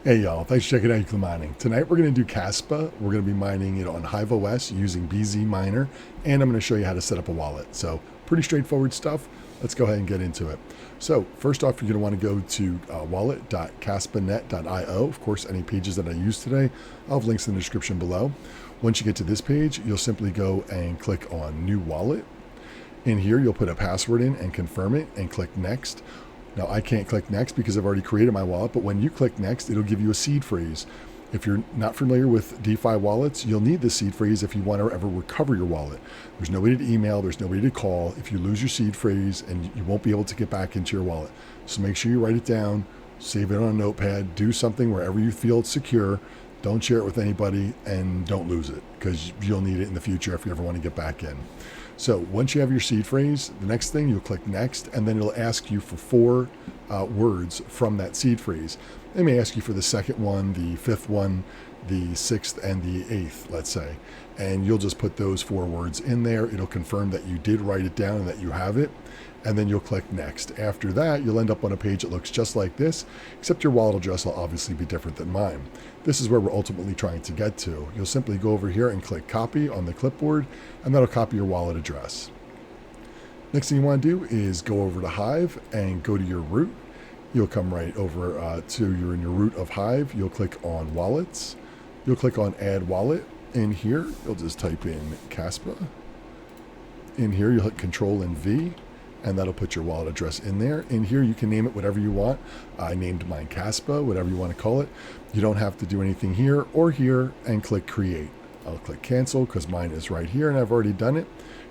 Hey y'all, thanks for checking out Euclid Mining. Tonight we're going to do Kaspa. We're going to be mining it on HiveOS using BzMiner, and I'm going to show you how to set up a wallet. So pretty straightforward stuff. Let's go ahead and get into it. So first off, you're going to want to go to wallet.kaspanet.io. Of course, any pages that I use today, I'll have links in the description below. Once you get to this page, you'll simply go and click on New Wallet. In here, you'll put a password in and confirm it and click Next. Now, I can't click Next because I've already created my wallet, but when you click Next, it'll give you a seed phrase. If you're not familiar with DeFi wallets, you'll need this seed phrase if you want to ever recover your wallet. There's nobody to email, there's nobody to call if you lose your seed phrase, and you won't be able to get back into your wallet. So make sure you write it down, save it on a notepad, do something wherever you feel it's secure. Don't share it with anybody, and don't lose it because you'll need it in the future if you ever want to get back in. So once you have your seed phrase, the next thing you'll click Next, and then it'll ask you for four words from that seed phrase. They may ask you for the second one, the fifth one, the sixth, and the eighth, let's say. And you'll just put those four words in there. It'll confirm that you did write it down and that you have it. And then you'll click Next. After that, you'll end up on a page that looks just like this, except your wallet address will obviously be different than mine. This is where we're ultimately trying to get to. You'll simply go over here and click Copy on the clipboard, and that'll copy your wallet address. Next thing you want to do is go over to Hive and go to your root. You'll come right over to you're in your root of Hive. You'll click on Wallets. You'll click on Add Wallet. In here, you'll just type in Kaspa. In here, you'll hit Control and V, and that'll put your wallet address in there. In here, you can name it whatever you want. I named mine Kaspa, whatever you want to call it. You don't have to do anything here or here, and click Create. I'll click Cancel because mine is right here, and I've already done it.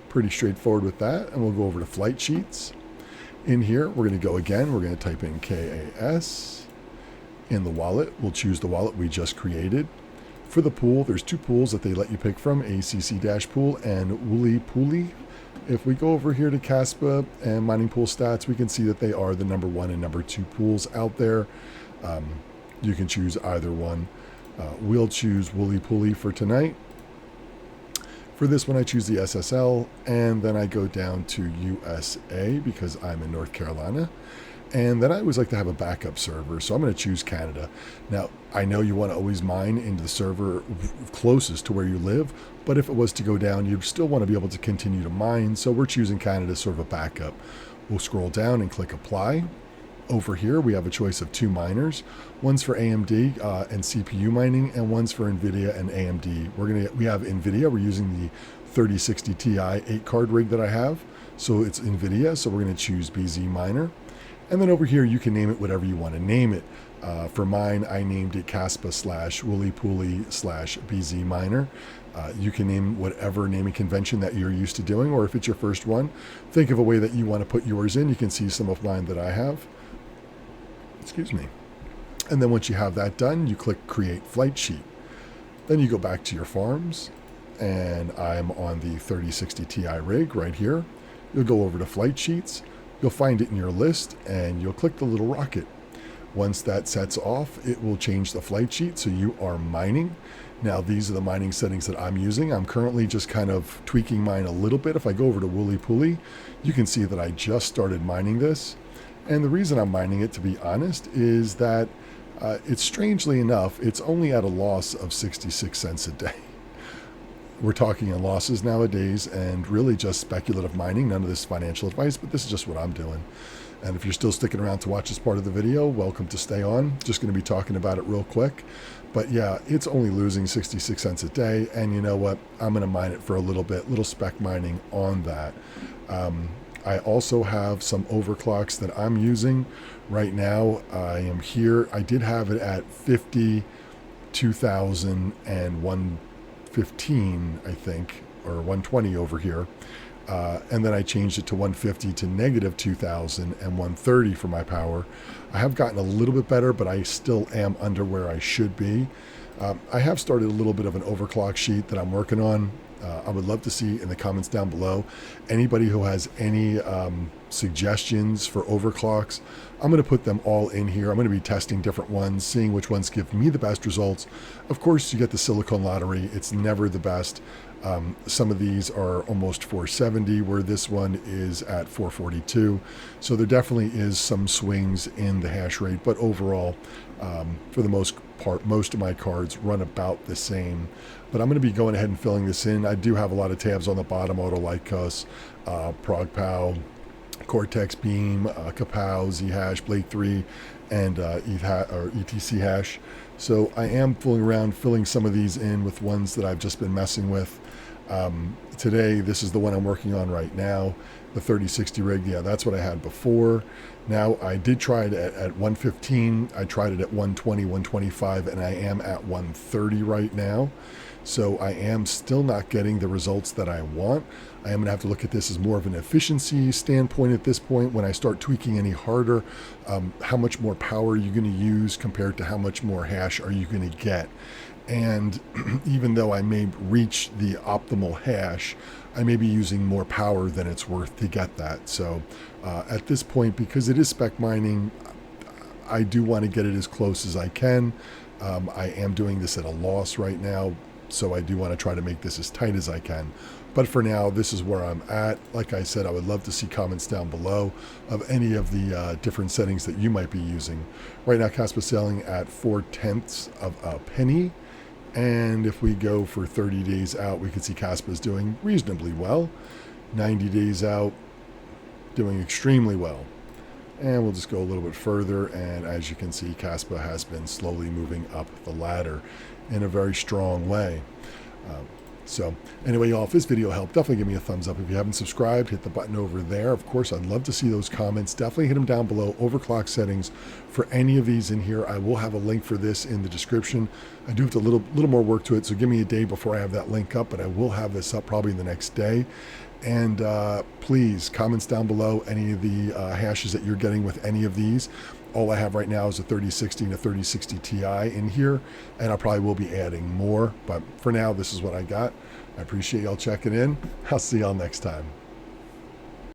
Pretty straightforward with that, and we'll go over to Flight Sheets. In here, we're going to go again. We're going to type in KAS. In the wallet, we'll choose the wallet we just created. For the pool, there's two pools that they let you pick from, ACC-pool and WoolyPooly. If we go over here to Kaspa and mining pool stats, we can see that they are the number 1 and number 2 pools out there. You can choose either one. We'll choose WoolyPooly for tonight. For this one, I choose the SSL, and then I go down to USA because I'm in North Carolina. And then I always like to have a backup server, so I'm going to choose Canada. Now, I know you want to always mine into the server closest to where you live, but if it was to go down, you'd still want to be able to continue to mine, so we're choosing Canada as sort of a backup. We'll scroll down and click Apply. Over here, we have a choice of 2 miners. One's for AMD and CPU mining, and one's for NVIDIA and AMD. We have NVIDIA. We're using the 3060 Ti 8-card rig that I have, so it's NVIDIA, so we're going to choose BzMiner. And then over here, you can name it whatever you want to name it. For mine, I named it Kaspa /WoolyPooly /BzMiner. You can name whatever naming convention that you're used to doing, or if it's your first one, think of a way that you want to put yours in. You can see some of mine that I have. Excuse me. And then once you have that done, you click Create Flight Sheet. Then you go back to your farms, and I'm on the 3060 Ti rig right here. You'll go over to Flight Sheets. You'll find it in your list, and you'll click the little rocket. Once that sets off, it will change the flight sheet, so you are mining. Now, these are the mining settings that I'm using. I'm currently just kind of tweaking mine a little bit. If I go over to WoolyPooly, you can see that I just started mining this. And the reason I'm mining it, to be honest, is that it's strangely enough, it's only at a loss of 66 cents a day. We're talking in losses nowadays, and really just speculative mining. None of this financial advice, but this is just what I'm doing. And if you're still sticking around to watch this part of the video, welcome to stay on. Just going to be talking about it real quick. But yeah, it's only losing 66 cents a day. And you know what? I'm going to mine it for a little bit, little spec mining on that. I also have some overclocks that I'm using right now. I am here. I did have it at 50, 2000, and 115, I think, or 120 over here. And then I changed it to 150 to negative 2000 and 130 for my power. I have gotten a little bit better, but I still am under where I should be. I have started a little bit of an overclock sheet that I'm working on. I would love to see in the comments down below anybody who has any suggestions for overclocks. I'm going to put them all in here. I'm going to be testing different ones, seeing which ones give me the best results. Of course, you get the silicone lottery. It's never the best. Some of these are almost 470, where this one is at 442. So there definitely is some swings in the hash rate, but overall, for the most part, most of my cards run about the same. But I'm going to be going ahead and filling this in. I do have a lot of tabs on the bottom: Auto Lycos, ProgPow, Cortex Beam, Kapow, Zhash, Blade 3, and ETC hash. So I am fooling around, filling some of these in with ones that I've just been messing with. Today, this is the one I'm working on right now, the 3060 rig. Yeah, that's what I had before. Now, I did try it at 115. I tried it at 120, 125, and I am at 130 right now. So I am still not getting the results that I want. I am going to have to look at this as more of an efficiency standpoint at this point. When I start tweaking any harder, how much more power are you going to use compared to how much more hash are you going to get? And even though I may reach the optimal hash, I may be using more power than it's worth to get that. So at this point, because it is spec mining, I do want to get it as close as I can. I am doing this at a loss right now, so I do want to try to make this as tight as I can. But for now, this is where I'm at. Like I said, I would love to see comments down below of any of the different settings that you might be using. Right now, Kaspa selling at 0.4 of a penny. And if we go for 30 days out, we can see Kaspa is doing reasonably well. 90 days out, doing extremely well. And we'll just go a little bit further, and as you can see, Kaspa has been slowly moving up the ladder in a very strong way. So anyway, y'all, if this video helped, definitely give me a thumbs up. If you haven't subscribed, hit the button over there. Of course, I'd love to see those comments. Definitely hit them down below. Overclock settings for any of these in here. I will have a link for this in the description. I do have a little more work to it, so give me a day before I have that link up, but I will have this up probably the next day. And please, comments down below any of the hashes that you're getting with any of these. All I have right now is a 3060 and a 3060 Ti in here, and I probably will be adding more. But for now, this is what I got. I appreciate y'all checking in. I'll see y'all next time.